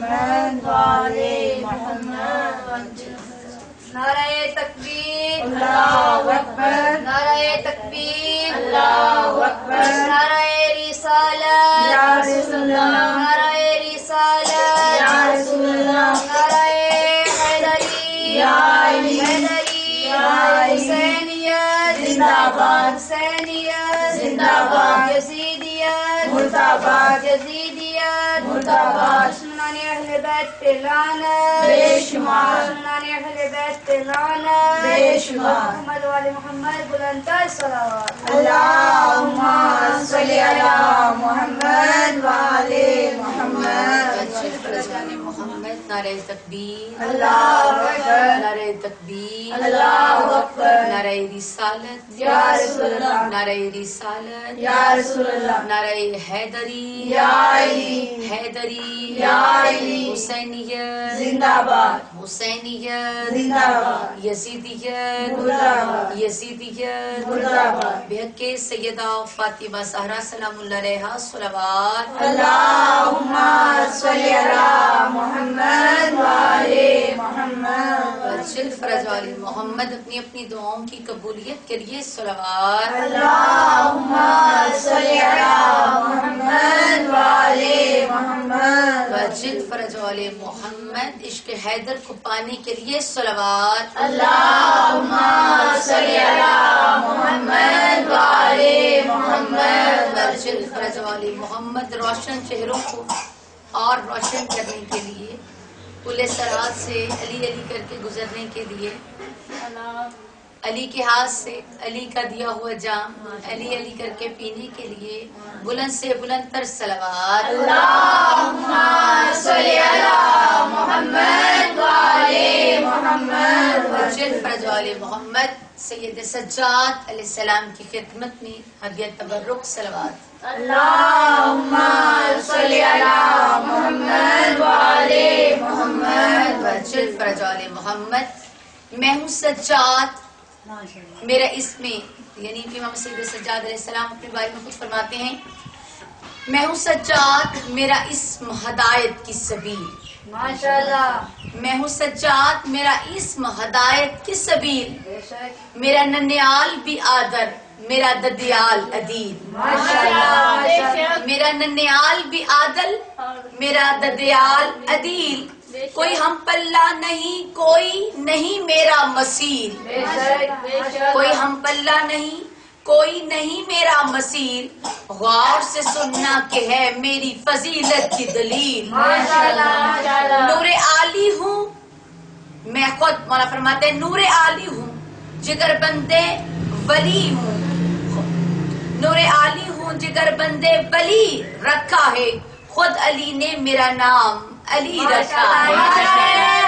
محمد وآلِ محمد. نعرہ تکبیر، اللہ اکبر، نعرہ تکبیر، اللہ اکبر. نعرہ رسالت، یا رسول اللہ، نعرہ رسالت، یا رسول اللہ. نعرہ حیدری، یا علی، حیدری، یا علی. حسینیت زندہ باد، حسینیت زندہ باد. یزیدیت مرد آباد، یزیدیت مرد آباد. دشمنان اہل بیت پہ لعنت، بے شمار، دشمنان اہل بیت پہ لعنت. بے شمار. محمد وآل محمد بلندتر صلوات. اللہم صلی علی محمد وآلِ محمد. محمد. نعرہ تکبیر، اللہ اکبر، نعرہ تکبیر، اللہ اکبر. نعرہ رسالت، یا رسول اللہ، نعرہ رسالت، یا رسول اللہ. نعرہ حیدری، یا علی، حیدری، یا علی. حسینیت زندہ باد، حسینیت، زندہ باد. یزیدیت، مرد آباد، یزیدیت. مرد آباد. بحق سیدہ فاطمہ زہرا سلام اللہ علیہا صلوات. اللہم صلی علی محمد وآلِ محمد. ورجل فرج والی محمد. اپنی اپنی دعاؤں کی قبولیت کے لیے صلوات. اللہم صلی علی محمد وآلِ محمد. ورجل فرج والی محمد. عشق حیدر کو پانے کے لیے صلوات. اللہم صلی علی محمد وآلِ محمد. ورجل فرج والی محمد. روشن چہروں کو اور روشن کرنے کے لیے، پل صراط سے علی علی کر کے گزرنے کے لیے، علی کے ہاتھ سے علی کا دیا ہوا جام علی علی کر کے پینے کے لیے بلند سے بلند تر صلوات. اللہم صلی علی محمد وآلِ محمد. ورجل فرج والی محمد. سید سجاد علیہ السلام کی خدمت میں ہدیہ تبرک صلوات. اللہم صلی علی محمد وآلِ محمد. ورجل فرج والی محمد. میں ہوں سجاد، میرا اسم، یعنی امام سید سجاد علیہ السلام اپنے بارے میں کچھ فرماتے ہیں. میں ہوں سجاد، میرا اسم ہدایت کی سبیل. ماشاءاللہ، میں ہوں سجاد، میرا اسم ہدایت کی سبیل. بے شک، میرا ننیال بھی آدر، میرا ددیال عدیل. ماشاءاللہ، میرا ننیال بھی عادل، میرا ددیال عدیل. کوئی ہم پلہ نہیں، کوئی نہیں میرا مسیر. بے شک، کوئی ہم پلہ نہیں، کوئی نہیں میرا مسیر. غور سے سننا کہ ہے میری فضیلت کی دلیل. ماشاءاللہ، ماشاءاللہ. نور عالی ہوں میں خود، مولا فرماتے ہیں نور عالی ہوں، جگر بندے ولی ہوں. نور عالی ہوں، جگر بندے ولی رکھا ہے، خود علی نے میرا نام علی رکھا ہے.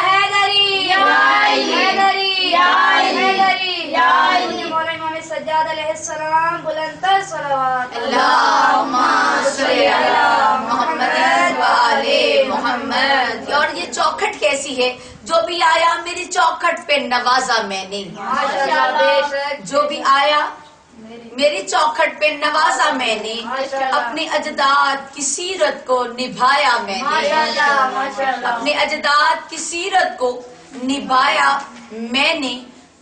حیدری، یا علی، حیدری، یا علی، حیدری، یا علی. مولا امام سجاد علیہ السلام بلندتر صلوات. اللہم صلی علی محمد وآلِ محمد. اور یہ چوکھٹ کیسی ہے؟ جو بھی آیا میری چوکھٹ پہ نوازا میں نے. ماشاءاللہ، بے شک، جو بھی آیا میری چوکھٹ پہ نوازا میں نے. اپنے اجداد کی سیرت کو نبھایا میں نے. ماشاءاللہ، ماشاءاللہ. اپنے اجداد کی سیرت کو نبھایا میں نے.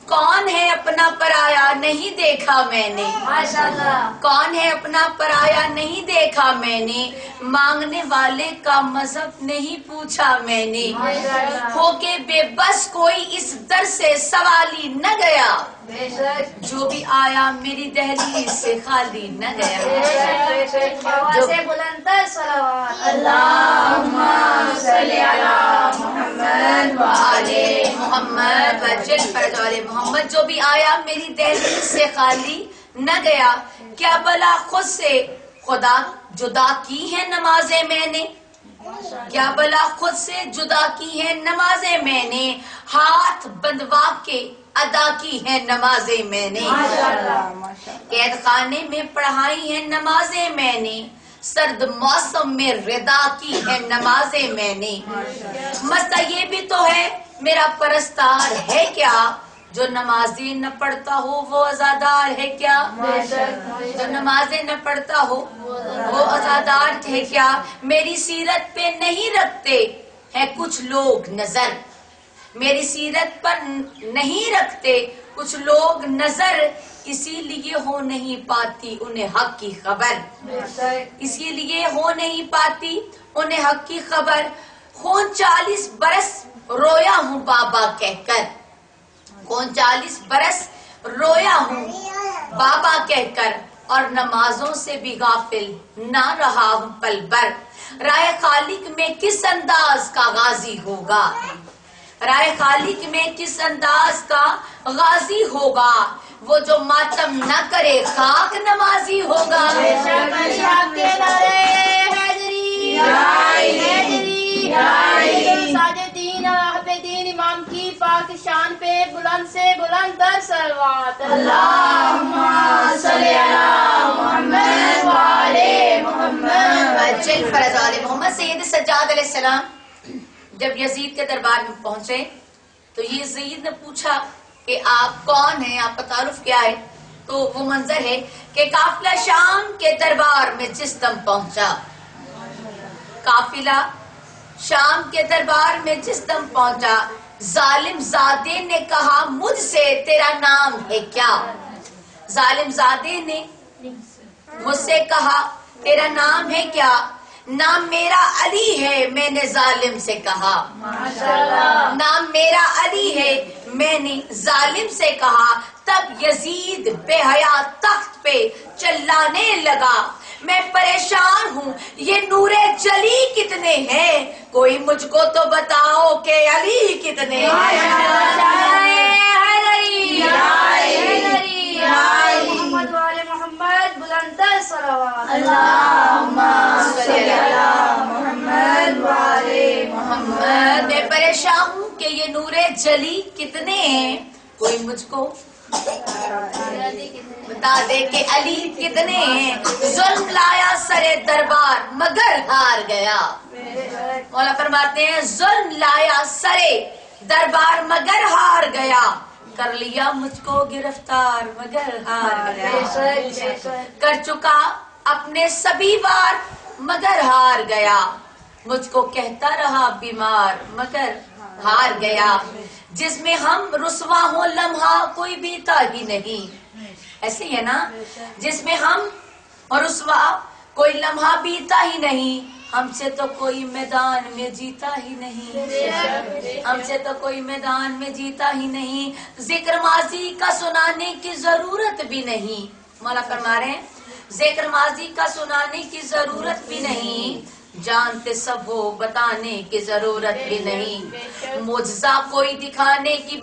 کون ہے اپنا پرایا نہیں دیکھا میں نے. ماشاءاللہ، کون ہے اپنا پرایا نہیں دیکھا میں نے. مانگنے والے کا مذہب نہیں پوچھا میں نے. ہو کے بے بس کوئی اس در سے سوالی نہ گیا. بے شک، جو بھی آیا میری دہلیز سے خالی نہ بے گیا. شک، بے شک. آواز سے بلندتر صلوات. اللہم صلی علی محمد وآلِ محمد. ورجل فرج والی محمد. جو بھی آیا میری دہلیز سے خالی نہ گیا. کیا بلا خود سے خدا جدا کی ہے نمازیں میں نے. کیا بلا خود سے جدا کی ہے نمازیں میں نے. ہاتھ بندوا کے ادا کی ہے نمازیں میں نے. قید خانے میں پڑھائی ہے نمازیں میں نے. سرد موسم میں ردا کی ہے نمازیں میں نے. مسئلہ یہ بھی تو ہے میرا پرستار ہے کیا. جو نمازیں نہ پڑھتا ہو وہ عزادار ہے کیا. جو نمازیں نہ پڑھتا ہو وہ عزادار ہے کیا. میری سیرت پہ نہیں رکھتے ہے کچھ لوگ نظر، میری سیرت پر نہیں رکھتے کچھ لوگ نظر، اسی لیے ہو نہیں پاتی انہیں حق کی خبر، اسی لیے ہو نہیں پاتی انہیں حق کی خبر. خون 40 برس رویا ہوں بابا کہہ کر، خون 40 برس رویا ہوں بابا کہہ کر، اور نمازوں سے بھی غافل نہ رہا ہوں پل بھر. رائے خالق میں کس انداز کا غازی ہوگا، رائے خالق میں کس انداز کا غازی ہوگا، وہ جو ماتم نہ کرے خاک نمازی ہوگا. ساجدین عابدین امام کی پاک شان پہ بلند سے بلند در صلوات. اللہم صلی علی محمد وعلی محمد. اجل فرض آل محمد. سید سجاد علیہ السلام جب یزید کے دربار میں پہنچے تو یزید نے پوچھا کہ آپ کون ہیں، آپ کا تعارف کیا ہے؟ تو وہ منظر ہے کہ قافلہ شام کے دربار میں جس دم پہنچا، قافلہ شام کے دربار میں جس دم پہنچا، ظالم زادے نے کہا مجھ سے تیرا نام ہے کیا، ظالم زادے نے مجھ سے کہا تیرا نام ہے کیا، نام میرا علی ہے میں نے ظالم سے کہا، نام میرا علی ہے میں نے ظالم سے کہا. تب یزید بے حیا تخت پہ چلانے لگا، میں پریشان ہوں یہ نور جلی کتنے ہیں، کوئی مجھ کو تو بتاؤ کہ علی کتنے ہیں. محمد والے محمد بلندر صلوات. اللہم صلی علی محمد وعلی محمد. میں پریشان ہوں کہ یہ نور جلی کتنے ہیں، کوئی مجھ کو بتا دے کہ علی کتنے ہیں. ظلم لایا سرے دربار مگر ہار گیا، مولا فرماتے ہیں ظلم لایا سرے دربار مگر ہار گیا، کر لیا مجھ کو گرفتار مگر ہار گیا، کر چکا اپنے سبھی وار مگر ہار گیا، مجھ کو کہتا رہا بیمار مگر ہار گیا. جس میں ہم رسوا ہوں لمحہ کوئی بیتا ہی نہیں، ایسے ہی ہے نا، جس میں ہم رسوا کوئی لمحہ بیتا ہی نہیں، ہم سے تو کوئی میدان میں جیتا ہی نہیں، ہم سے تو کوئی میدان میں جیتا ہی نہیں. ذکر ماضی کا سنانے کی ضرورت بھی نہیں، مولا فرما رہے ہیں ذکر ماضی کا سنانے کی ضرورت بھی نہیں، جانتے سب وہ بتانے کی ضرورت بھی نہیں، معجزہ کوئی دکھانے کی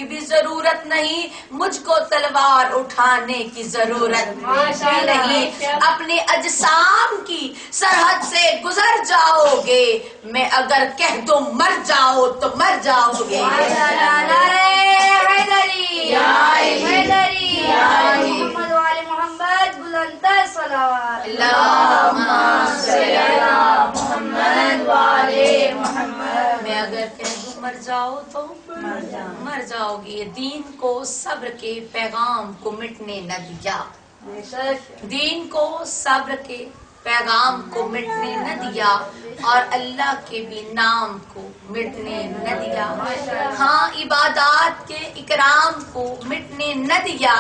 بھی ضرورت نہیں، مجھ کو تلوار اٹھانے کی ضرورت بھی نہیں. اپنے اجسام کی سرحد سے گزر جاؤ گے، میں اگر کہہ دوں مر جاؤ تو مر جاؤ گے. محمد والے محمد بلندر صلوات. اللہم صلی علی محمد وعلی محمد. میں اگر کہہ دوں مر جاؤ تو مر جاؤ گے. دین کو صبر کے پیغام کو مٹنے نہ دیا، دین کو صبر کے پیغام کو مٹنے نہ دیا، اور اللہ کے بھی نام کو مٹنے نہ دیا. ہاں عبادات کے اکرام کو مٹنے نہ دیا،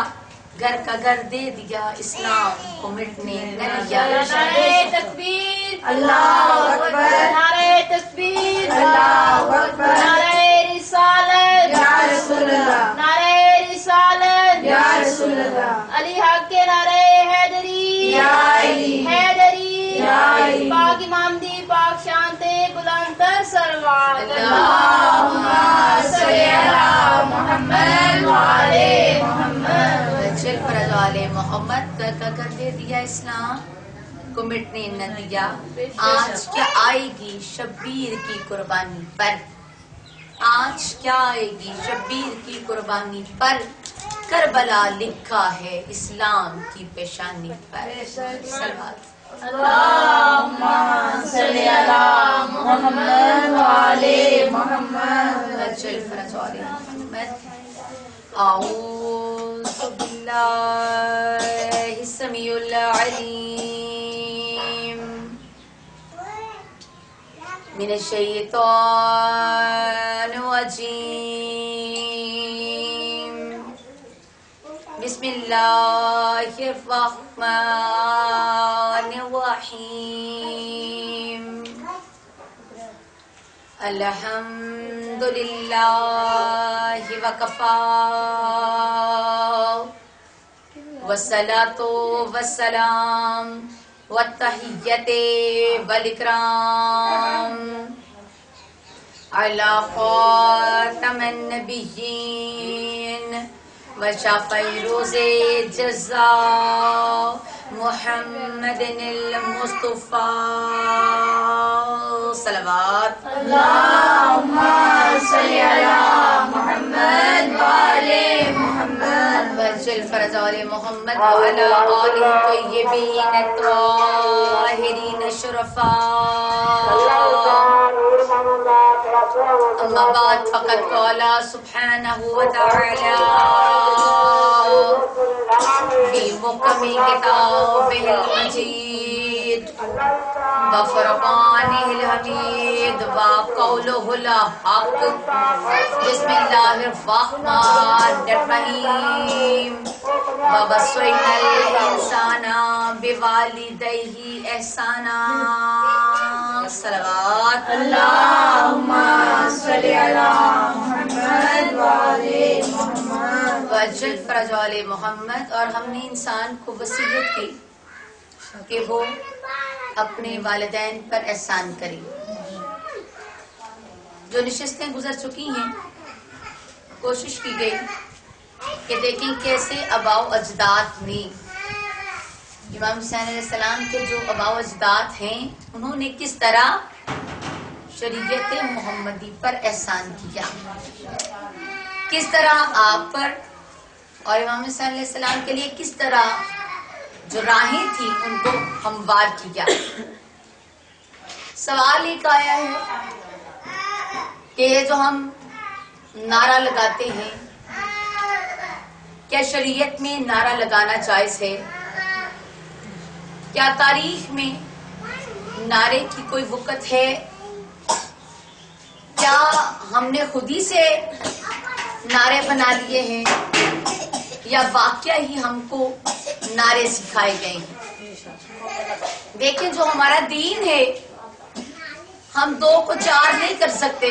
گھر کا گھر دے دیا اسلام کو مٹنے نہ دیا. نعرہ تکبیر اللہ اکبر، نعرہ تکبیر اللہ اکبر، نعرہ رسالت یا رسول اللہ، نعرہ رسالت یا رسول اللہ. علی حق کے نعرہ حیدری یا علی، حیدری یا علی. پاک امام دی پاک شانتے بلند تر صلوات. اللہم صلی علی محمد وعلی محمد. فرض والے محمد کا کر دے دیا اسلام کو مٹنے نہ دیا. آج کیا آئے گی شبیر کی قربانی پر، آج کیا آئے گی شبیر کی قربانی پر، کربلا لکھا ہے اسلام کی پیشانی پر. صلوات. اللہم صلی علی محمد وعلی محمد. اجل فرض والے محمد. اعوذ باللہ السمیع العلیم من الشیطان الرجیم بسم اللہ الرحمن الرحیم الحمد للہ وکفی والصلاة والسلام والتحیت والاکرام علی خاتم النبیین وشفیع روز جزا محمد المصطفى صلوات اللهم صل على محمد وعلى محمد وجل فرج آل محمد وعلى آل الطيبين الطاهرين الشرفاء أما بعد فقد قال سبحانه وتعالى في محكم كتابه المجيد وفرقانه الحميد وقوله الحق بسم الله الرحمن الرحيم ووصينا الإنسان بوالديه إحسانا صلوات اللهم صل على محمد وعلى محمد وجل فرج آل محمد. اور ہم نے انسان کو وصیت کی کہ وہ اپنے والدین پر احسان کرے. جو نشستیں گزر چکی ہیں کوشش کی گئی کہ دیکھیں کیسے آباء و اجداد نے امام حسین علیہ السلام کے جو آباء و اجداد ہیں انہوں نے کس طرح شریعت محمدی پر احسان کیا، کس طرح آپ پر اور امام حسین علیہ السلام کے لیے کس طرح جو راہیں تھیں ان کو ہموار کیا. سوال ایک آیا ہے کہ یہ جو ہم نعرہ لگاتے ہیں کیا شریعت میں نعرہ لگانا جائز ہے؟ کیا تاریخ میں نعرے کی کوئی وقت ہے؟ کیا ہم نے خود ہی سے نعرے بنا لیے ہیں یا واقعہ ہی ہم کو نعرے سکھائے گئے ہیں؟ دیکھیں جو ہمارا دین ہے ہم دو کو چار نہیں کر سکتے،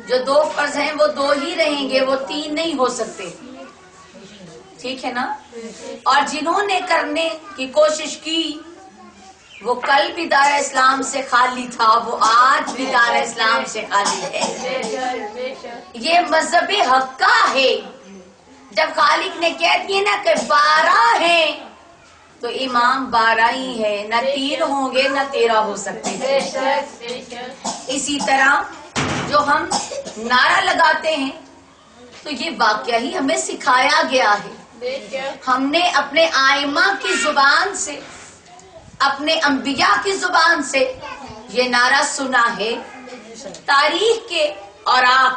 جو دو فرض ہیں وہ دو ہی رہیں گے، وہ تین نہیں ہو سکتے. ٹھیک ہے نا؟ اور جنہوں نے کرنے کی کوشش کی وہ کل بھی دار اسلام سے خالی تھا، وہ آج بھی دار اسلام سے خالی ہے. یہ مذہب حق کا ہے. جب خالق نے کہہ دیے نا کہ 12 ہیں تو امام 12 ہی ہے، نہ 3 ہوں گے نہ 13 ہو سکتے. اسی طرح جو ہم نعرہ لگاتے ہیں تو یہ واقعہ ہی ہمیں سکھایا گیا ہے. ہم نے اپنے آئمہ کی زبان سے، اپنے انبیاء کی زبان سے یہ نعرہ سنا ہے. تاریخ کے اوراق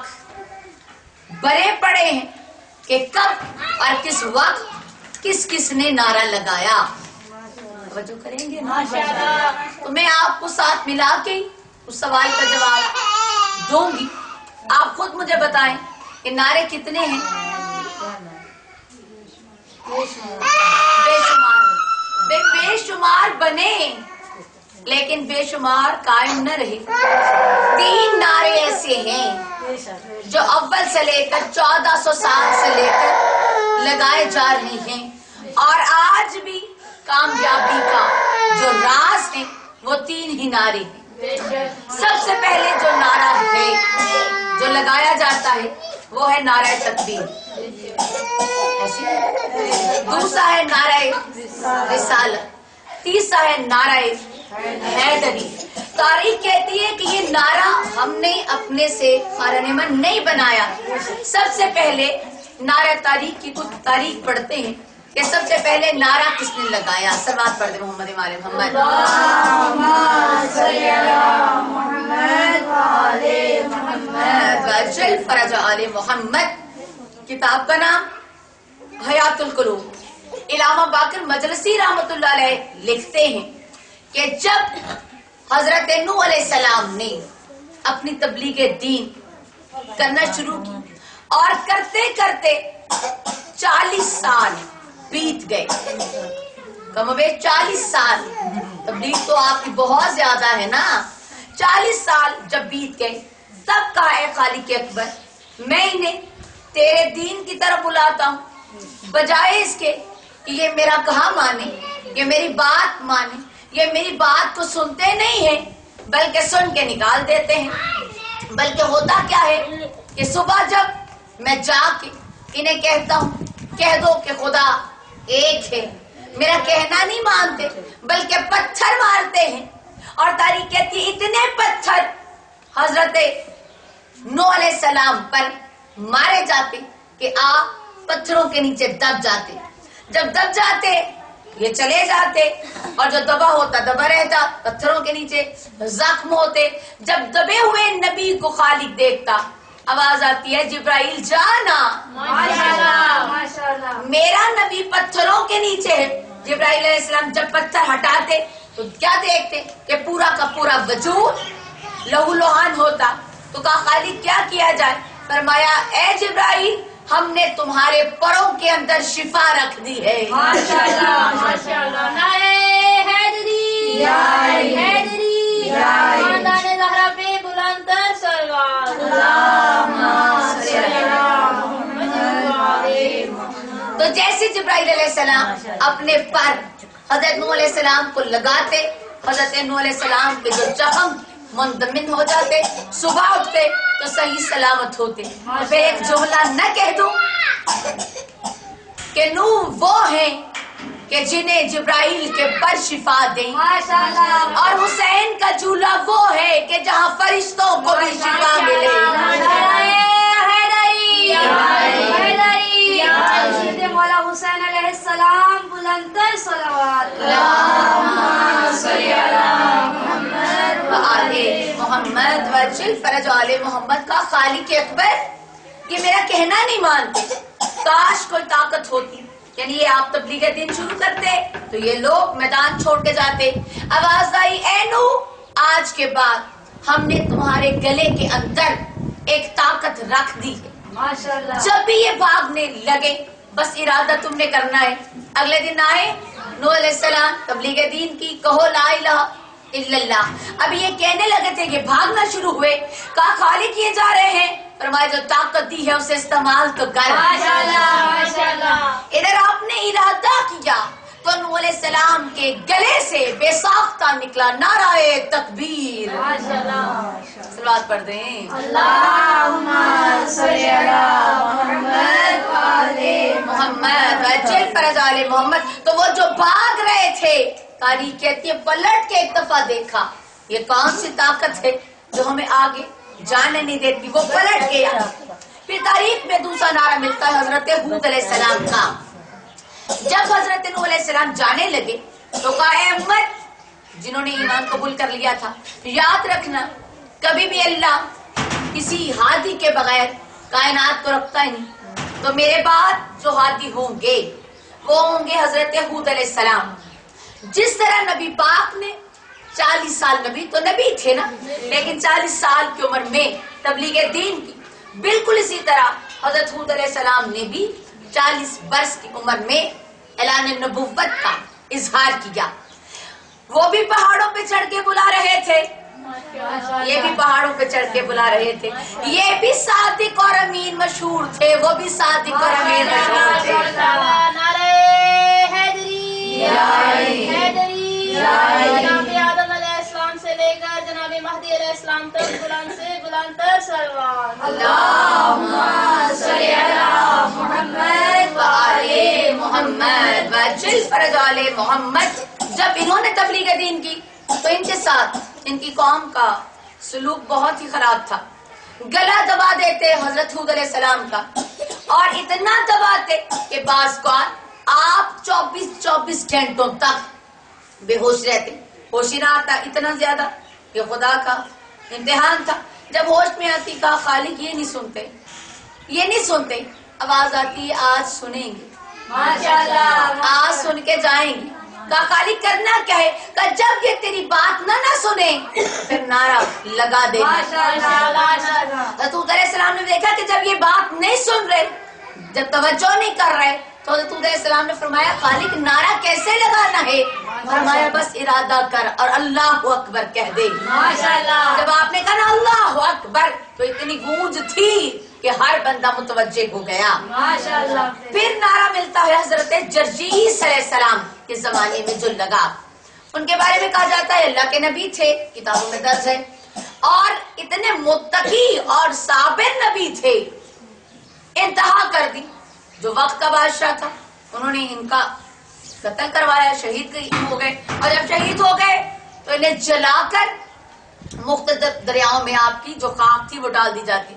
بڑے پڑے ہیں کہ کب اور کس وقت کس کس نے نعرہ لگایا. توجہ کریں گے نا؟ تو میں آپ کو ساتھ ملا کے اس سوال کا جواب دوں گی. آپ خود مجھے بتائیں کہ نعرے کتنے ہیں؟ بے شمار بنے لیکن بے شمار قائم نہ رہے. 3 نعرے ایسے ہیں جو اول سے لے کر 1400 سال سے لے کر لگائے جا رہے ہیں اور آج بھی کامیابی کا جو راز ہے وہ 3 ہی نعرے ہیں. سب سے پہلے جو نعرہ ہے جو لگایا جاتا ہے وہ ہے نعرہ تکبیر. دوسرا ہے نعرہ رسالت. تیسرا ہے نعرہ حیدری. تاریخ کہتی ہے کہ یہ نعرہ ہم نے اپنے سے خارن من نہیں بنایا. سب سے پہلے نعرہ تاریخ کی کچھ تاریخ پڑھتے ہیں کہ سب سے پہلے نعرہ کس نے لگایا. سلوات پڑھ دے محمد وعلى محمد. وجل فرج آل محمد. کتاب کا نام حیات القلوب. علامہ باقر مجلسی رحمۃ اللہ علیہ لکھتے ہیں کہ جب حضرت نوح علیہ السلام نے اپنی تبلیغ دین کرنا شروع کی اور کرتے کرتے 40 سال بیت گئے. کم و بیش 40 سال. تبلیغ تو آپ کی بہت زیادہ ہے نا. 40 سال جب بیت گئے تب کہا اے خالق اکبر میں انہیں تیرے دین کی طرف بلاتا ہوں, بجائے اس کے کہ یہ میرا کہا مانے, یہ میری بات مانے, یہ میری بات کو سنتے نہیں ہیں بلکہ سن کے نکال دیتے ہیں. بلکہ ہوتا کیا ہے کہ صبح جب میں جا کے انہیں کہتا ہوں کہہ دو کہ خدا ایک ہے, میرا کہنا نہیں مانتے بلکہ پتھر مارتے ہیں. اور تاریخ کہتی ہے اتنے پتھر حضرت نوح علیہ السلام پر مارے جاتے کہ آپ پتھروں کے نیچے دب جاتے. جب دب جاتے یہ چلے جاتے اور جو دبا ہوتا دبا رہتا, پتھروں کے نیچے زخم ہوتے. جب دبے ہوئے نبی کو خالق دیکھتا آواز آتی ہے جبرائیل جانا. ماشاءاللہ. میرا نبی پتھروں کے نیچے ہے. جبرائیل علیہ السلام جب پتھر ہٹاتے تو کیا دیکھتے کہ پورا کا پورا وجود لہو لہان ہوتا. تو کہا خالق کیا کیا جائے؟ فرمایا اے جبرائیل ہم نے تمہارے پروں کے اندر شفا رکھ دی ہے. ماشاءاللہ ماشاءاللہ. نعرہ حیدری حیدری خاندان زہرا پہ بلند تر صلوات. تو جیسے جبرائیل علیہ السلام اپنے پر حضرت نوح علیہ السلام کو لگاتے, حضرت نوح علیہ السلام کے جو زخم منضمن ہو جاتے, صبح اٹھتے تو صحیح سلامت ہوتے. پھر ایک جملہ نہ کہہ دوں کہ نوح وہ ہیں کہ جنہیں جبرائیل کے پر شفا دیں, ماشاءاللہ. اور حسین کا جھولا وہ ہے کہ جہاں فرشتوں کو بھی شفا ملے. حضرت مولا حسین علیہ السلام بلند تر صلوات. محمد وجل فرج آل محمد کا خالق اکبر یہ میرا کہنا نہیں مانتے. کاش کوئی طاقت ہوتی, یعنی یہ آپ تبلیغ دین شروع کرتے تو یہ لوگ میدان چھوڑ کے جاتے. آواز آئی اے نوح آج کے بعد ہم نے تمہارے گلے کے اندر ایک طاقت رکھ دی ہے. ماشاءاللہ. جب بھی یہ بھاگنے لگے بس ارادہ تم نے کرنا ہے. اگلے دن آئے نوح علیہ السلام تبلیغ دین کی, کہو لا الہ الا اللہ. ابھی یہ کہنے لگے تھے کہ بھاگنا شروع ہوئے, کہا خالق یہ جا رہے ہیں, فرمایا جو طاقت دی ہے اسے استعمال تو کر. ادھر آپ نے ارادہ کیا تو نوح علیہ السلام کے گلے سے بے ساختہ نکلا نعرہ تکبیر. صلوات پڑھ دیں. اللہم صلی علی محمد محمد وجل فرج آل محمد. تو وہ جو بھاگ رہے تھے تاریخ کہتی ہے پلٹ کے ایک دفعہ دیکھا یہ کون سی طاقت ہے جو ہمیں آگے جانے نہیں دیتی, وہ پلٹ گیا. پھر تاریخ میں دوسرا نعرہ ملتا ہے حضرت ہود علیہ السلام کا. جب حضرت نوح علیہ السلام جانے لگے تو کہا اے امت جنہوں نے ایمان قبول کر لیا تھا, یاد رکھنا کبھی بھی اللہ کسی ہادی کے بغیر کائنات کو رکھتا ہی نہیں. تو میرے بعد جو ہادی ہوں گے وہ ہوں گے حضرت ہود علیہ السلام. جس طرح نبی پاک نے 40 سال, نبی تو نبی تھے نا, لیکن 40 سال کی عمر میں تبلیغ دین کی, بالکل اسی طرح حضرت ہود علیہ السلام نے بھی 40 برس کی عمر میں اعلان نبوت کا اظہار کیا. وہ بھی پہاڑوں پہ چڑھ کے بلا رہے تھے, یہ بھی پہاڑوں پہ چڑھ کے بلا رہے تھے. یہ بھی صادق اور امین مشہور تھے, وہ بھی صادق اور امین مشہور تھے. نعرہ حیدری حیدری. جناب آدم علیہ السلام سے لے کر جناب مہدی علیہ السلام تک بلند سے بلند تر صلوات. اللہم صلی علی محمد و آل محمد وجل فرج آل محمد. جب انہوں نے تبلیغ دین کی تو ان کے ساتھ ان کی قوم کا سلوک بہت ہی خراب تھا. گلا دبا دیتے حضرت ہود علیہ السلام کا, اور اتنا دباتے کہ بعض کو آپ 24 گھنٹوں تک بے ہوش رہتے. ہوش ہی نہ آتا, اتنا زیادہ کہ خدا کا امتحان تھا. جب ہوش میں آتی کہا خالق یہ نہیں سنتے. آواز آتی آج سنیں گے, ماشاءاللہ. آج سن کے جائیں گے. کہا خالق کرنا کیا ہے؟ کہا جب یہ تیری بات نہ سنے پھر نعرہ لگا دے. حضرت علیہ السلام نے دیکھا کہ جب یہ بات نہیں سن رہے، جب توجہ نہیں کر رہے، تو حضرت علیہ السلام نے فرمایا خالق نعرہ کیسے لگانا ہے؟ فرمایا بس ارادہ کر اور اللہ اکبر کہہ دے. جب آپ نے کہا نا اللہ اکبر تو اتنی گونج تھی کہ ہر بندہ متوجہ ہو گیا. پھر نعرہ ملتا ہے حضرت جرجیس علیہ السلام کے زمانے میں جو لگا. ان کے بارے میں کہا جاتا ہے اللہ کے نبی تھے، کتابوں میں درج ہے، اور اتنے متقی اور صابر نبی تھے. انتہا کر دی. جو وقت کا بادشاہ تھا انہوں نے ان کا قتل کروایا، شہید ہو گئے، اور جب شہید ہو گئے تو انہیں جلا کر مختلف دریاؤں میں آپ کی جو خاک تھی وہ ڈال دی جاتی.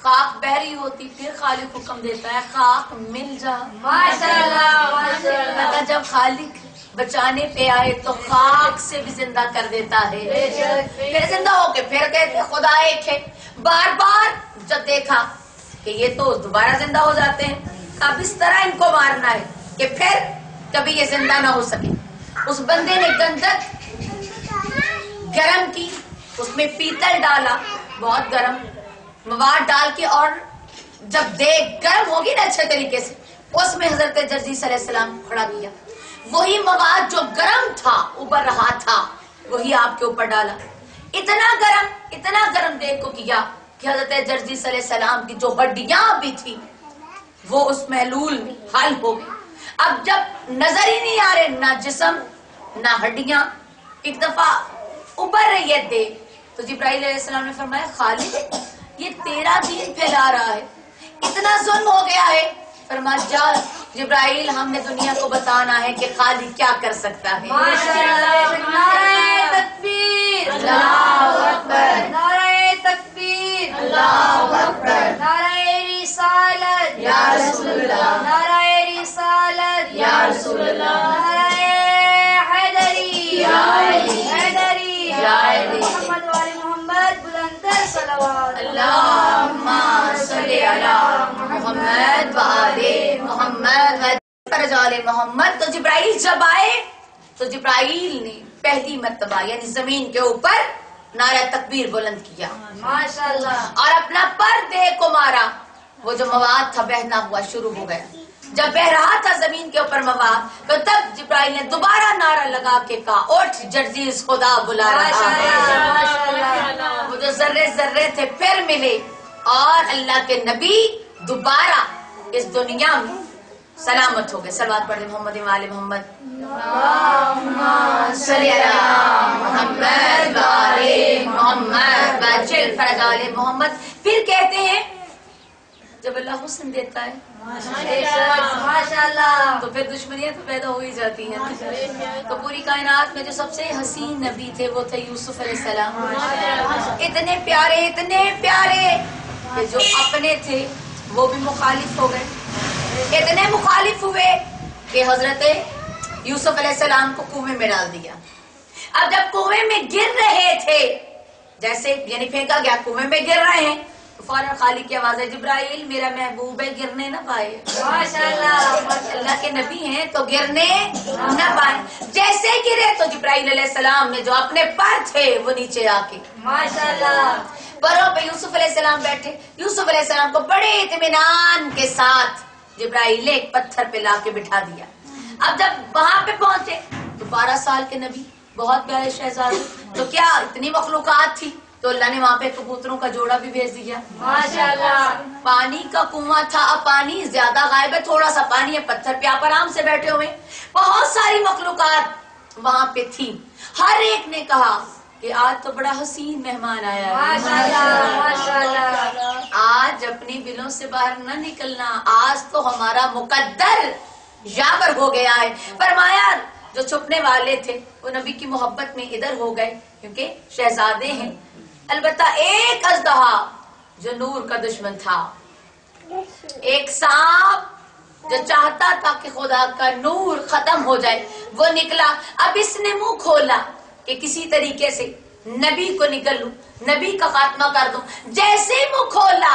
خاک بحری ہوتی، پھر خالق حکم دیتا ہے خاک مل جا. ماشاءاللہ. جب خالق بچانے پہ آئے تو خاک سے بھی زندہ کر دیتا ہے. پھر زندہ ہو کے پھر کہتے خدا ایک ہے. بار بار جب دیکھا کہ یہ تو دوبارہ زندہ ہو جاتے ہیں، اب اس طرح ان کو مارنا ہے کہ پھر کبھی یہ زندہ نہ ہو سکے. اس بندے نے گندک گرم کی، اس میں پیتل ڈالا، بہت گرم مواد ڈال کے، اور جب دیکھ گرم ہوگی نا اچھے طریقے سے، اس میں حضرت جرجیس علیہ السلام کھڑا کیا. وہی مواد جو گرم تھا ابل رہا تھا وہی آپ کے اوپر ڈالا. اتنا گرم دیکھ کو کیا کہ حضرت جرجیس علیہ السلام کی جو ہڈیاں بھی تھی وہ اس محلول میں حل ہو گئی. اب جب نظر ہی نہیں آ رہے نہ جسم نہ ہڈیاں، ایک دفعہ ابھر رہی ہے دیکھ تو جبرائیل علیہ السلام نے فرمایا خالق یہ تیرا دین پھیلا رہا ہے، اتنا ظلم ہو گیا ہے. فرمایا جا جبرائیل ہم نے دنیا کو بتانا ہے کہ خالق کیا کر سکتا ہے. نعرہ تکبیر، اللہ اکبر، نعرہ تکبیر، اللہ اکبر، نعرہ رسالت، یا رسول اللہ، نعرہ رسالت، یا رسول اللہ، نعرہ حیدری، یا علی، حیدری، یا علی، محمد و آل محمد، بلندر صلوات. اللہم صلی علی محمد و آل محمد و آل محمد. تو جبرائیل جب آئے تو جبرائیل نے پہلی مرتبہ یعنی زمین کے اوپر نعرہ تکبیر بلند کیا ماشاءاللہ، اور اپنا پر دے کو مارا. وہ جو مواد تھا بہنا ہوا شروع ہو گیا. جب بہ رہا تھا زمین کے اوپر مواد تو تب جبرائیل نے دوبارہ نعرہ لگا کے کہا اٹھ جرجیس خدا بلا رہا ہے. وہ جو ذرے ذرے تھے پھر ملے اور اللہ کے نبی دوبارہ اس دنیا میں سلامت ہو گئے. صلوات پڑھیں محمد و آل محمد. اللہم صلی علی محمد و آل محمد وعجل فرج آل محمد. پھر کہتے ہیں جب اللہ حسن دیتا ہے ماشاءاللہ، تو پھر دشمنیاں تو پیدا ہو ہی جاتی ہیں. تو پوری کائنات میں جو سب سے حسین نبی تھے وہ تھے یوسف علیہ السلام. اتنے پیارے کہ جو اپنے تھے وہ بھی مخالف ہو گئے. اتنے مخالف ہوئے کہ حضرت یوسف علیہ السلام کو کنویں میں ڈال دیا. اب جب کنویں میں گر رہے تھے، جیسے یعنی پھینکا گیا کنویں میں گر رہے ہیں، تو فوراً خالق کی آواز ہے جبرائیل میرا محبوب ہے گرنے نہ پائے. ماشاءاللہ، اللہ کے نبی ہیں تو گرنے نہ پائے. جیسے گرے تو جبرائیل علیہ السلام نے جو اپنے پر تھے وہ نیچے آ کے ماشاءاللہ، پروں پہ یوسف علیہ السلام بیٹھے. یوسف علیہ السلام کو بڑے اطمینان کے ساتھ جبرائیل نے ایک پتھر پہ لا کے بٹھا دیا. اب جب وہاں پہ پہنچے تو 12 سال کے نبی، بہت پیارے شہزادے، تو کیا اتنی مخلوقات تھی تو اللہ نے وہاں پہ کبوتروں کا جوڑا بھی بھیج دیا. ماشاءاللہ، پانی کا کنواں تھا، اب پانی زیادہ غائب ہے، تھوڑا سا پانی ہے، پتھر پہ آپ آرام سے بیٹھے ہوئے. بہت ساری مخلوقات وہاں پہ تھی. ہر ایک نے کہا کہ آج تو بڑا حسین مہمان آیا ہے. ماشاءاللہ، ماشاءاللہ، آج اپنی بلوں سے باہر نہ نکلنا، آج تو ہمارا مقدر یاور ہو گیا ہے. فرمایا جو چھپنے والے تھے وہ نبی کی محبت میں ادھر ہو گئے کیونکہ شہزادے ہیں. البتہ ایک اژدہا جو نور کا دشمن تھا، ایک سانپ جو چاہتا تھا کہ خدا کا نور ختم ہو جائے، وہ نکلا. اب اس نے منہ کھولا کہ کسی طریقے سے نبی کو نکل لوں، نبی کا خاتمہ کر دوں. جیسے ہی منہ کھولا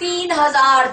3000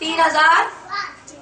3000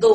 2,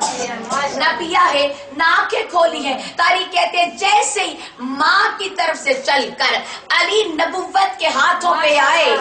نہ پیا ہے نہ آنکھیں کھولی ہیں. تاریخ کہتے ہیں جیسے ہی ماں کی طرف سے چل کر علی نبوت کے ہاتھوں پہ آئے,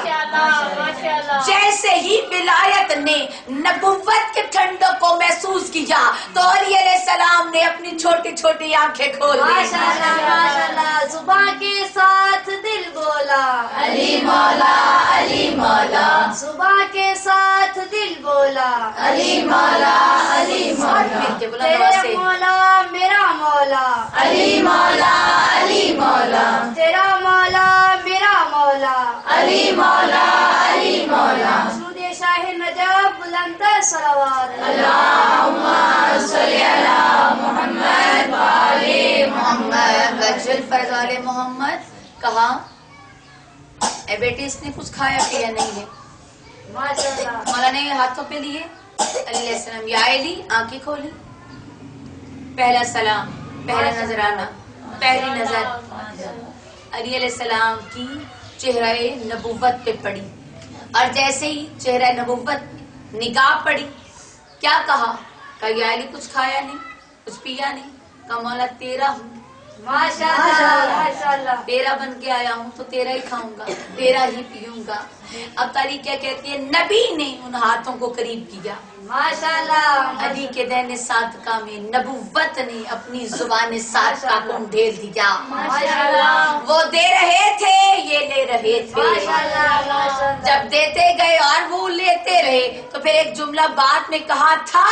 جیسے ہی ولایت نے نبوت کے ٹھنڈک کو محسوس کیا تو علی علیہ السلام نے اپنی چھوٹی چھوٹی آنکھیں کھول لی. ماشاءاللہ زبان کے ساتھ دل بولا علی مولا علی مولا, زبان کے ساتھ دل بولا علی مولا علی مولا, تیرے مولا میرا مولا علی مولا علی مولا, تیرا مولا میرا مولا علی مولا علی مولا. سود شاہ نجف بلندر صلوات اللہم صلی علی محمد و آل محمد. وجل فرض آل محمد. کہا اے بیٹی اس نے کچھ کھایا پیا نہیں ہے. ماشاءاللہ مولا نے ہاتھوں پہ لیے, علیہ السلام یا علی آنکھیں کھولی. پہلا سلام, پہلا نظرانہ, پہلی نظر علی علیہ السلام کی چہرہ نبوت پہ پڑی, اور جیسے ہی چہرہ نبوت نگاہ پڑی کیا کہا؟ یا علی کچھ کھایا نہیں, کچھ پیا نہیں. کہا مولا تیرا ہوں, ماشاءاللہ ماشاءاللہ تیرا بن کے آیا ہوں تو تیرا ہی کھاؤں گا, تیرا ہی پیوں گا. اب تاریخ کیا کہتی ہے, نبی نے ان ہاتھوں کو قریب کیا. ماشاءاللہ علی کے دہن صادقہ میں نبوت نے اپنی زبان صادقہ کو ڈھیل دیا. ماشاءاللہ وہ دے رہے تھے یہ لے رہے تھے. ماشاءاللہ جب دیتے گئے اور وہ لیتے رہے تو پھر ایک جملہ بعد میں کہا تھا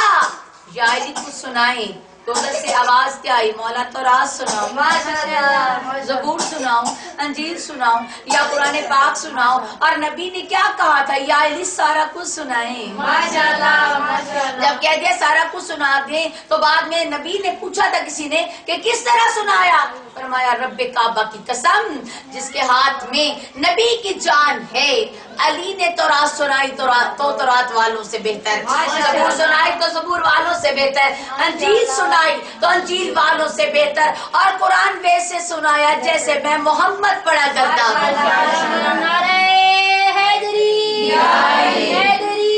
یا علی کو سنائیں, تو ادھر سے آواز کیا آئی, مولا تو راز سناؤ, ماشاءاللہ زبور سناؤں, انجیل سناؤں, یا قرآن پاک سناؤں. اور نبی نے کیا کہا تھا, یا علی سارا کچھ سنائیں. ماشاءاللہ ماشاءاللہ جب کہہ دیا سارا کچھ سنا دیں تو بعد میں نبی نے پوچھا تھا کسی نے کہ کس طرح سنایا, فرمایا رب کعبہ کی قسم جس کے ہاتھ میں نبی کی جان ہے, علی نے تورات سنائی تو تورات والوں سے بہتر, زبور سنائی تو زبور والوں سے بہتر, انجیل سنائی تو انجیل والوں سے بہتر, اور قرآن ویسے سنایا جیسے میں محمد پڑھا کرتا ہوں. نعرہ حیدری حیدری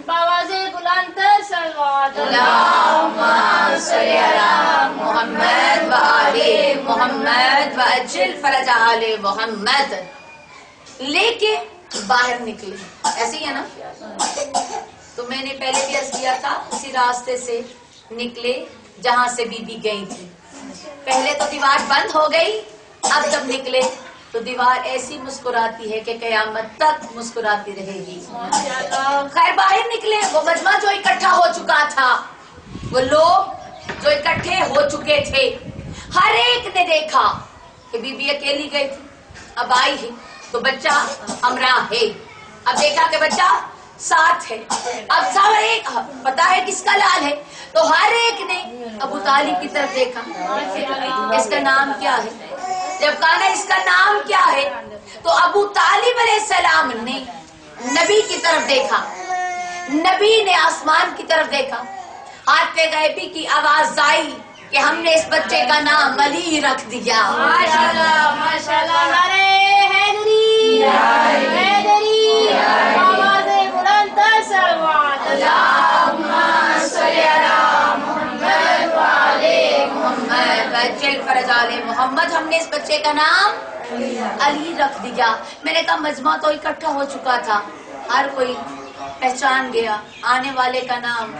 باواز بلند تر صلوات. اللہم صلی علی محمد و آل محمد و اجل فرج آل محمد. لے کے باہر نکلے, ایسے ہی ہے نا, تو میں نے پہلے بھی عرض کیا تھا اسی راستے سے نکلے جہاں سے بی بی گئی تھی. پہلے تو دیوار بند ہو گئی, اب جب نکلے تو دیوار ایسی مسکراتی ہے کہ قیامت تک مسکراتی رہے گی. خیر باہر نکلے, وہ مجمع جو اکٹھا ہو چکا تھا, وہ لوگ جو اکٹھے ہو چکے تھے, ہر ایک نے دیکھا کہ بی بی اکیلی گئی تھی, اب آئی ہے تو بچہ ہمراہ ہے, اب دیکھا کہ بچہ ساتھ ہے, اب سب ایک پتا ہے کس کا لال ہے, تو ہر ایک نے ابو طالب کی طرف دیکھا, اس کا نام کیا ہے. جب کہا نا اس کا نام کیا ہے تو ابو طالب علیہ السلام نے نبی کی طرف دیکھا, نبی نے آسمان کی طرف دیکھا, ہاتھ پہ غیبی کی آواز آئی کہ ہم نے اس بچے کا نام علی رکھ دیا. ماشاءاللہ ماشاءاللہ نعرہ حیدری حیدری باواز بلند تر صلوات. اللہم صلی علی محمد و آل محمد و اجل فرج آل محمد. ہم نے اس بچے کا نام علی رکھ دیا. میں نے کہا مجمع تو اکٹھا ہو چکا تھا, ہر کوئی پہچان گیا آنے والے کا نام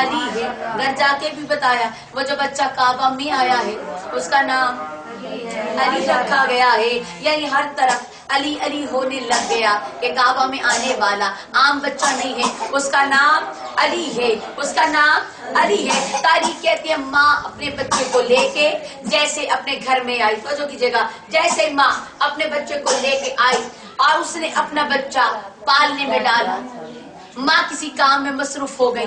علی ہے. گھر جا کے بھی بتایا وہ جو بچہ کعبہ میں آیا ہے اس کا نام علی رکھا گیا ہے. یعنی ہر طرف علی علی ہونے لگ گیا کہ کعبہ میں آنے والا عام بچہ نہیں ہے, اس کا نام علی ہے, اس کا نام علی ہے. تاریخ کہتی ہے ماں اپنے بچے کو لے کے جیسے اپنے گھر میں آئی, توجہ کیجیے گا, جیسے ماں اپنے بچے کو لے کے آئی اور اس نے اپنا بچہ پالنے میں ڈالا, ماں کسی کام میں مصروف ہو گئی.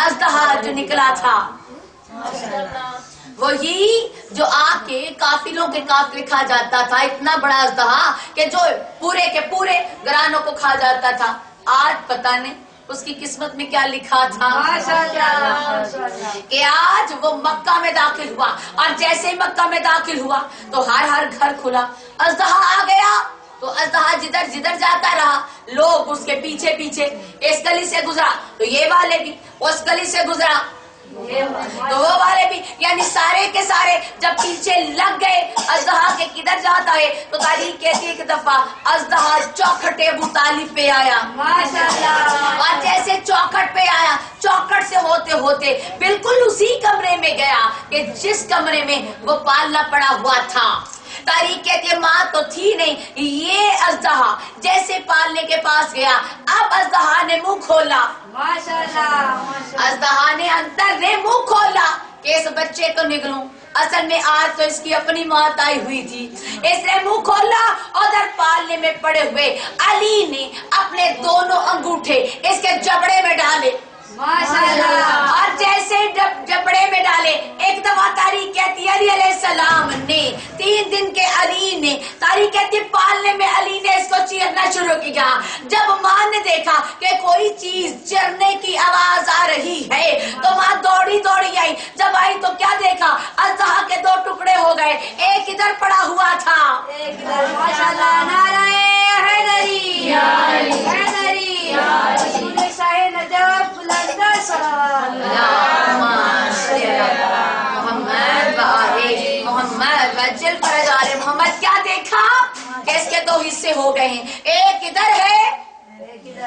اژدہا جو نکلا تھا وہی جو آ کے قافلوں کے قافلے کھا جاتا تھا, اتنا بڑا اژدہا کہ جو پورے کے پورے گرانوں کو کھا جاتا تھا. آج پتہ نہیں اس کی قسمت میں کیا لکھا تھا کہ آج وہ مکہ میں داخل ہوا, اور جیسے ہی مکہ میں داخل ہوا تو ہر گھر کھلا, اژدہا آ گیا تو اژدہا جدھر جدھر جاتا رہا لوگ اس کے پیچھے پیچھے، اس گلی سے گزرا تو یہ والے بھی، اس گلی سے گزرا تو وہ والے بھی، یعنی سارے کے سارے جب پیچھے لگ گئے اژدہا کے کدھر جاتا ہے تو تاریخ کہتی ہے ایک دفعہ اژدہا چوکھٹ ابو طالب پہ آیا، اور جیسے چوکھٹ پہ آیا چوکھٹ سے ہوتے ہوتے بالکل اسی کمرے میں گیا کہ جس کمرے میں وہ پالنا پڑا ہوا تھا۔ تاریخ کہتی ہے ماں تو تھی نہیں، یہ اژدہا جیسے پالنے کے پاس گیا، اب اژدہا نے منہ کھولا، اژدہا نے اندر نے منہ کھولا کہ اس بچے کو نگلوں، اصل میں آج تو اس کی اپنی موت آئی ہوئی تھی، اس نے منہ کھولا، ادھر پالنے میں پڑے ہوئے علی نے اپنے دونوں انگوٹھے اس کے جبڑے میں ڈالے، اور جیسے جبڑے میں ڈالے ایک دفعہ تاریخ کہتی علی علیہ السلام نے 3 دن کے علی نے تاریخ کہتی پالنے میں علی نے اس کو چیرنا شروع کیا، جب ماں نے دیکھا کہ کوئی چیز چرنے کی آواز آ رہی ہے تو ماں دوڑی دوڑی آئی، جب آئی تو کیا دیکھا اژدہا کے 2 ٹکڑے ہو گئے، ایک ادھر پڑا ہوا تھا، محمد کیا دیکھا کہ اس کے 2 حصے ہو گئے ہیں، ایک ادھر ہے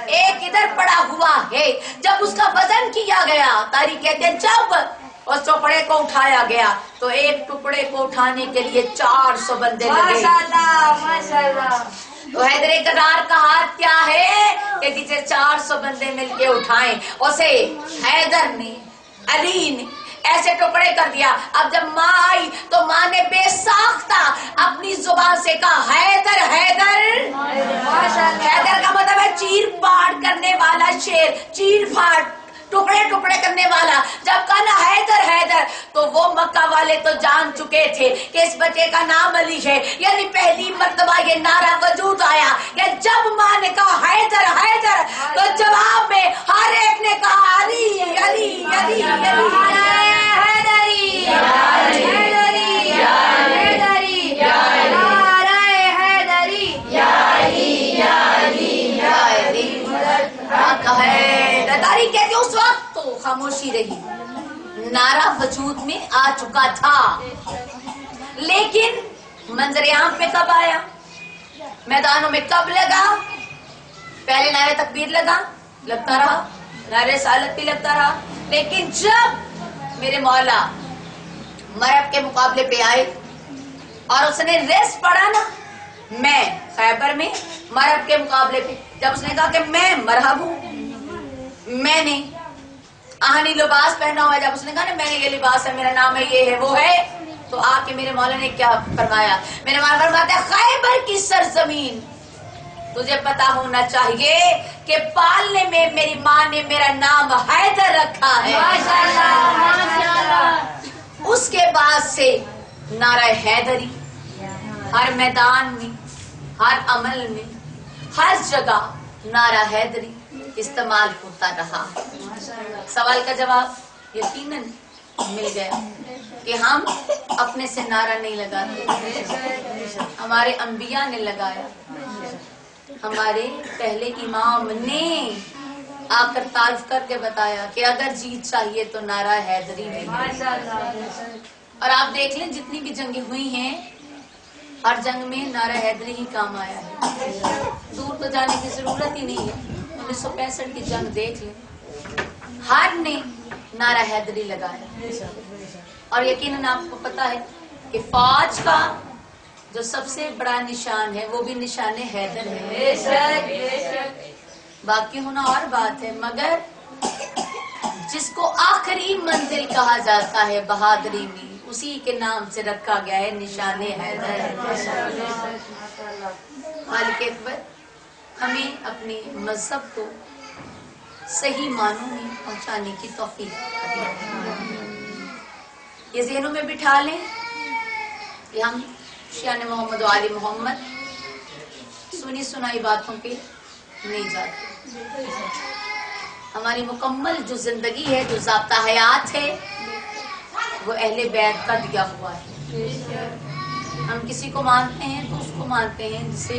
ایک ادھر پڑا ہوا ہے۔ جب اس کا وزن کیا گیا تاریخ کہتے ہیں جب اس ٹکڑے کو اٹھایا گیا تو ایک ٹکڑے کو اٹھانے کے لیے 400 بندے لگے، تو حیدر کرار کا ہاتھ کیا ہے کہ جسے 400 بندے مل کے اٹھائیں، اسے حیدر نے علی نے ایسے ٹکڑے کر دیا۔ اب جب ماں آئی تو ماں نے بے ساختہ اپنی زبان سے کہا حیدر حیدر، حیدر کا مطلب ہے چیر پھاڑ کرنے والا شیر، چیر پھاڑ ٹکڑے ٹکڑے کرنے والا۔ جب کہا نا حیدر حیدر تو وہ مکہ والے تو جان چکے تھے کہ اس بچے کا نام علی ہے، یعنی پہلی مرتبہ یہ نعرہ وجود آیا کہ جب ماں نے کہا حیدر حیدر تو جواب میں ہر ایک نے کہا علی علی علی تاریخ کہتی اس وقت تو خاموشی رہی، نعرہ وجود میں آ چکا تھا، لیکن منظر عام پہ کب آیا، میدانوں میں کب لگا؟ پہلے نعرہ تکبیر لگتا رہا، نعرہ رسالت بھی لگتا رہا، لیکن جب میرے مولا مرحب کے مقابلے پہ آئے اور اس نے ریس پڑھا نا، میں خیبر میں مرحب کے مقابلے پہ، جب اس نے کہا کہ میں مرحب ہوں، میں نے آہنی لباس پہنا ہوا ہے، جب اس نے کہا نا میں نے یہ لباس ہے، میرا نام ہے، یہ ہے، وہ ہے، تو آ کے میرے مولا نے کیا فرمایا؟ میرے مولا فرماتا ہے خیبر کی سرزمین تجھے پتا ہونا چاہیے کہ پالنے میں میری ماں نے میرا نام حیدر رکھا ہے، اس کے بعد سے نعرہ حیدری ہر میدان میں، ہر عمل میں، ہر جگہ نعرہ حیدری استعمال ہوتا رہا۔ سوال کا جواب یقیناً مل گیا کہ ہم اپنے سے نعرہ نہیں لگاتے، ہمارے انبیاء نے لگایا، ہمارے پہلے امام نے آ کر تعارف کر کے بتایا کہ اگر جیت چاہیے تو نعرہ حیدری میں۔ اور آپ دیکھ لیں جتنی بھی جنگیں ہوئی ہیں ہر جنگ میں نعرہ حیدری ہی کام آیا ہے، دور تو جانے کی ضرورت ہی نہیں ہے، 1965 کی جنگ دیکھ لیں، ہر نے نعرہ حیدری لگایا، اور یقیناً آپ کو پتا ہے کہ فوج کا جو سب سے بڑا نشان ہے وہ بھی نشان حیدر ہے، باقی ہونا اور بات ہے، مگر جس کو آخری منزل کہا جاتا ہے بہادری میں، اسی کے نام سے رکھا گیا ہے نشان حیدر۔ مالک اکبر ہمیں اپنے مذہب کو صحیح معنوں میں پہنچانے کی توفیق عطا فرمائے۔ یہ ذہنوں میں بٹھا لیں کہ ہم شان محمد و آل محمد سنی سنائی باتوں پہ نہیں جاتے، ہماری مکمل جو زندگی ہے، جو ضابطہ حیات ہے، وہ اہل بیت کا دیا ہوا ہے۔ ہم کسی کو مانتے ہیں تو اس کو مانتے ہیں جسے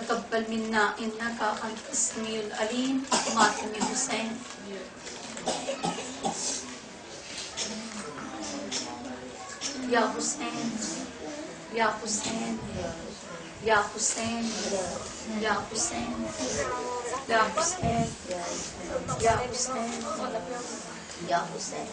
تقبل منا انکا انت السمیع العلیم. ماتم حسین. یا حسین یا حسین یا حسین یا حسین یا حسین یا حسین یا حسین.